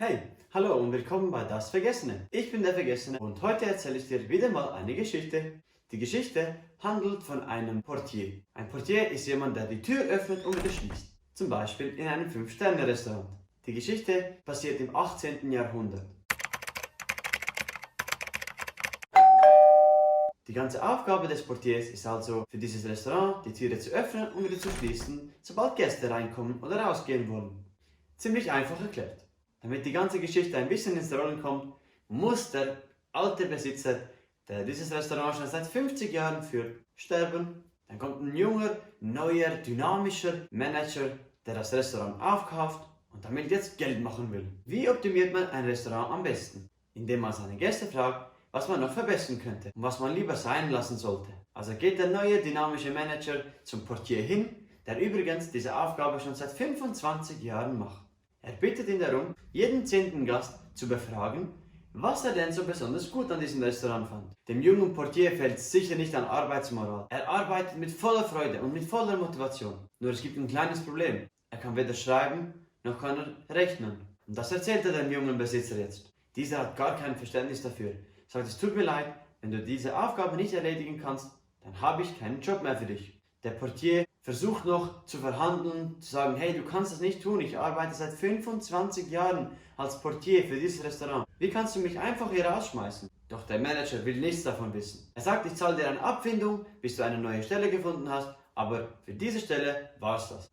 Hey, hallo und willkommen bei Das Vergessene. Ich bin der Vergessene und heute erzähle ich dir wieder mal eine Geschichte. Die Geschichte handelt von einem Portier. Ein Portier ist jemand, der die Tür öffnet und wieder schließt. Zum Beispiel in einem 5-Sterne-Restaurant. Die Geschichte passiert im 18. Jahrhundert. Die ganze Aufgabe des Portiers ist also für dieses Restaurant, die Türe zu öffnen und wieder zu schließen, sobald Gäste reinkommen oder rausgehen wollen. Ziemlich einfach erklärt. Damit die ganze Geschichte ein bisschen ins Rollen kommt, muss der alte Besitzer, der dieses Restaurant schon seit 50 Jahren führt, sterben. Dann kommt ein junger, neuer, dynamischer Manager, der das Restaurant aufkauft und damit jetzt Geld machen will. Wie optimiert man ein Restaurant am besten? Indem man seine Gäste fragt, was man noch verbessern könnte und was man lieber sein lassen sollte. Also geht der neue, dynamische Manager zum Portier hin, der übrigens diese Aufgabe schon seit 25 Jahren macht. Er bittet ihn darum, jeden 10. Gast zu befragen, was er denn so besonders gut an diesem Restaurant fand. Dem jungen Portier fällt es sicher nicht an Arbeitsmoral. Er arbeitet mit voller Freude und mit voller Motivation. Nur es gibt ein kleines Problem. Er kann weder schreiben, noch kann er rechnen. Und das erzählt er dem jungen Besitzer jetzt. Dieser hat gar kein Verständnis dafür. Sagt, es tut mir leid, wenn du diese Aufgabe nicht erledigen kannst, dann habe ich keinen Job mehr für dich. Der Portier versucht noch zu verhandeln, zu sagen, hey, du kannst das nicht tun, ich arbeite seit 25 Jahren als Portier für dieses Restaurant. Wie kannst du mich einfach hier rausschmeißen? Doch der Manager will nichts davon wissen. Er sagt, ich zahle dir eine Abfindung, bis du eine neue Stelle gefunden hast, aber für diese Stelle war's das.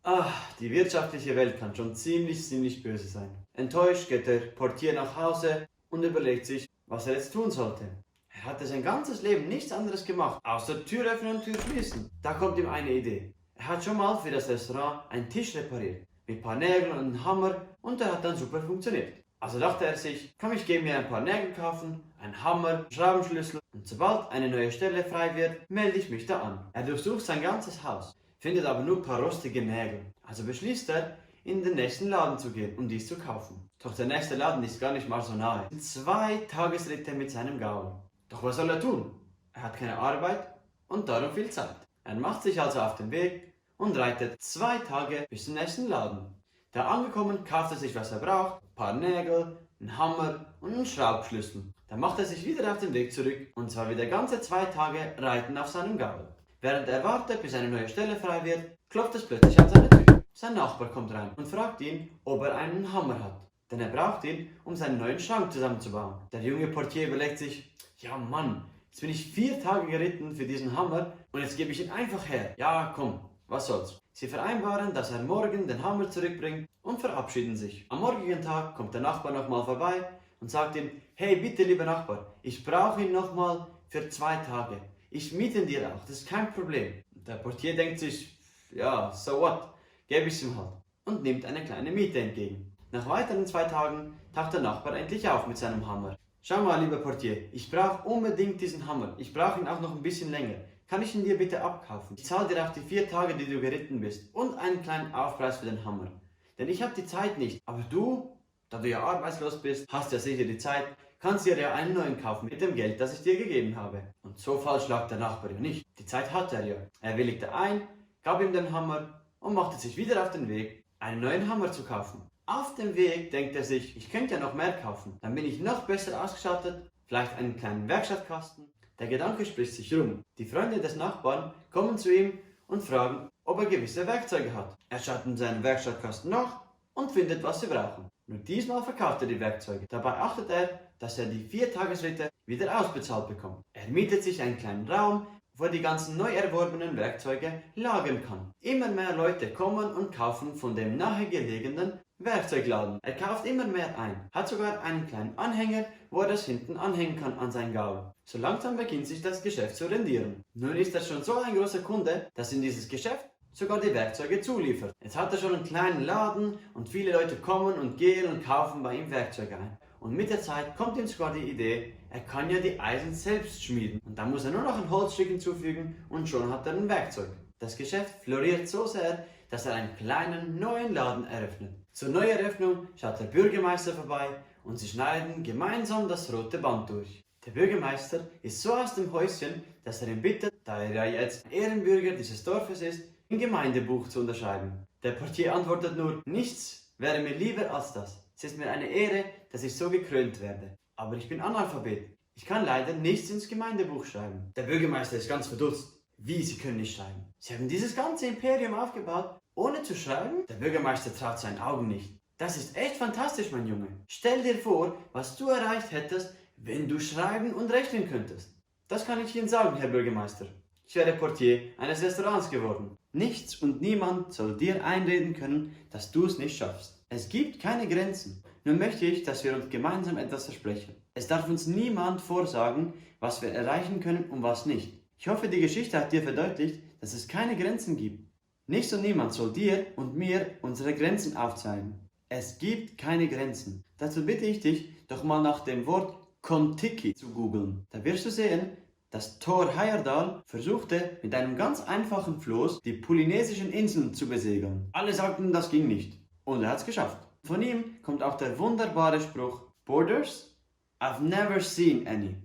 Die wirtschaftliche Welt kann schon ziemlich böse sein. Enttäuscht geht der Portier nach Hause und überlegt sich, was er jetzt tun sollte. Er hatte sein ganzes Leben nichts anderes gemacht, außer Tür öffnen und Tür schließen. Da kommt ihm eine Idee. Er hat schon mal für das Restaurant einen Tisch repariert, mit ein paar Nägeln und einem Hammer, und der hat dann super funktioniert. Also dachte er sich, komm, ich gehe mir ein paar Nägel kaufen, einen Hammer, einen Schraubenschlüssel, und sobald eine neue Stelle frei wird, melde ich mich da an. Er durchsucht sein ganzes Haus, findet aber nur ein paar rostige Nägel. Also beschließt er, in den nächsten Laden zu gehen, um dies zu kaufen. Doch der nächste Laden ist gar nicht mal so nahe. 2 Tagesritte mit seinem Gaul. Doch was soll er tun? Er hat keine Arbeit und darum viel Zeit. Er macht sich also auf den Weg und reitet 2 Tage bis zum nächsten Laden. Da angekommen, kauft er sich, was er braucht, ein paar Nägel, einen Hammer und einen Schraubschlüssel. Dann macht er sich wieder auf den Weg zurück, und zwar wieder ganze 2 Tage reiten auf seinem Gaul. Während er wartet, bis eine neue Stelle frei wird, klopft es plötzlich an seine Tür. Sein Nachbar kommt rein und fragt ihn, ob er einen Hammer hat. Denn er braucht ihn, um seinen neuen Schrank zusammenzubauen. Der junge Portier überlegt sich, ja Mann, jetzt bin ich 4 Tage geritten für diesen Hammer und jetzt gebe ich ihn einfach her. Ja, komm, was soll's. Sie vereinbaren, dass er morgen den Hammer zurückbringt und verabschieden sich. Am morgigen Tag kommt der Nachbar nochmal vorbei und sagt ihm, hey bitte lieber Nachbar, ich brauche ihn nochmal für 2 Tage. Ich miete ihn dir auch, das ist kein Problem. Der Portier denkt sich, ja, so what, gebe ich ihm halt, und nimmt eine kleine Miete entgegen. Nach weiteren 2 Tagen taucht der Nachbar endlich auf mit seinem Hammer. Schau mal, lieber Portier, ich brauche unbedingt diesen Hammer. Ich brauche ihn auch noch ein bisschen länger. Kann ich ihn dir bitte abkaufen? Ich zahle dir auch die 4 Tage, die du geritten bist, und einen kleinen Aufpreis für den Hammer. Denn ich habe die Zeit nicht. Aber du, da du ja arbeitslos bist, hast ja sicher die Zeit, kannst dir ja einen neuen kaufen mit dem Geld, das ich dir gegeben habe. Und so falsch lag der Nachbar ja nicht. Die Zeit hatte er ja. Er willigte ein, gab ihm den Hammer und machte sich wieder auf den Weg, einen neuen Hammer zu kaufen. Auf dem Weg denkt er sich, ich könnte ja noch mehr kaufen, dann bin ich noch besser ausgestattet, vielleicht einen kleinen Werkstattkasten. Der Gedanke spricht sich rum. Die Freunde des Nachbarn kommen zu ihm und fragen, ob er gewisse Werkzeuge hat. Er schaut in seinen Werkstattkasten nach und findet, was sie brauchen. Nur diesmal verkauft er die Werkzeuge. Dabei achtet er, dass er die 4 Tagesritte wieder ausbezahlt bekommt. Er mietet sich einen kleinen Raum, wo er die ganzen neu erworbenen Werkzeuge lagern kann. Immer mehr Leute kommen und kaufen von dem nahegelegenen Werkzeugladen. Er kauft immer mehr ein, hat sogar einen kleinen Anhänger, wo er das hinten anhängen kann an sein Gaul. So langsam beginnt sich das Geschäft zu rendieren. Nun ist er schon so ein großer Kunde, dass in dieses Geschäft sogar die Werkzeuge zuliefert. Jetzt hat er schon einen kleinen Laden und viele Leute kommen und gehen und kaufen bei ihm Werkzeuge ein. Und mit der Zeit kommt ihm sogar die Idee, er kann ja die Eisen selbst schmieden. Und dann muss er nur noch ein Holzstück hinzufügen und schon hat er ein Werkzeug. Das Geschäft floriert so sehr, dass er einen kleinen neuen Laden eröffnet. Zur Neueröffnung schaut der Bürgermeister vorbei und sie schneiden gemeinsam das rote Band durch. Der Bürgermeister ist so aus dem Häuschen, dass er ihn bittet, da er ja jetzt Ehrenbürger dieses Dorfes ist, ein Gemeindebuch zu unterschreiben. Der Portier antwortet nur, nichts wäre mir lieber als das. Es ist mir eine Ehre, dass ich so gekrönt werde. Aber ich bin Analphabet. Ich kann leider nichts ins Gemeindebuch schreiben. Der Bürgermeister ist ganz verdutzt. Wie, Sie können nicht schreiben? Sie haben dieses ganze Imperium aufgebaut, ohne zu schreiben? Der Bürgermeister traut seinen Augen nicht. Das ist echt fantastisch, mein Junge. Stell dir vor, was du erreicht hättest, wenn du schreiben und rechnen könntest. Das kann ich Ihnen sagen, Herr Bürgermeister. Ich wäre Portier eines Restaurants geworden. Nichts und niemand soll dir einreden können, dass du es nicht schaffst. Es gibt keine Grenzen. Nun möchte ich, dass wir uns gemeinsam etwas versprechen. Es darf uns niemand vorsagen, was wir erreichen können und was nicht. Ich hoffe, die Geschichte hat dir verdeutlicht, dass es keine Grenzen gibt. Nichts und niemand soll dir und mir unsere Grenzen aufzeigen. Es gibt keine Grenzen. Dazu bitte ich dich, doch mal nach dem Wort Kon-Tiki zu googeln. Da wirst du sehen, dass Thor Heyerdahl versuchte, mit einem ganz einfachen Floß die polynesischen Inseln zu besegeln. Alle sagten, das ging nicht. Und er hat es geschafft. Von ihm kommt auch der wunderbare Spruch: Borders? I've never seen any,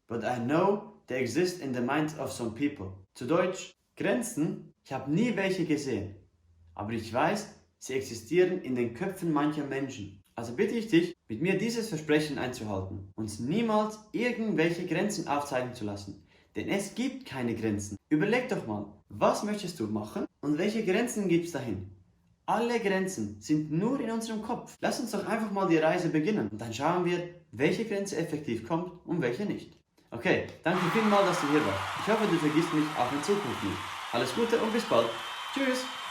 but I know they exist in the minds of some people. Zu Deutsch: Grenzen? Ich habe nie welche gesehen, aber ich weiß, sie existieren in den Köpfen mancher Menschen. Also bitte ich dich, mit mir dieses Versprechen einzuhalten, uns niemals irgendwelche Grenzen aufzeigen zu lassen. Denn es gibt keine Grenzen. Überleg doch mal, was möchtest du machen und welche Grenzen gibt es dahin? Alle Grenzen sind nur in unserem Kopf. Lass uns doch einfach mal die Reise beginnen und dann schauen wir, welche Grenze effektiv kommt und welche nicht. Okay, danke vielmals, dass du hier warst. Ich hoffe, du vergisst mich auch in Zukunft nicht. Alles Gute und bis bald. Tschüss!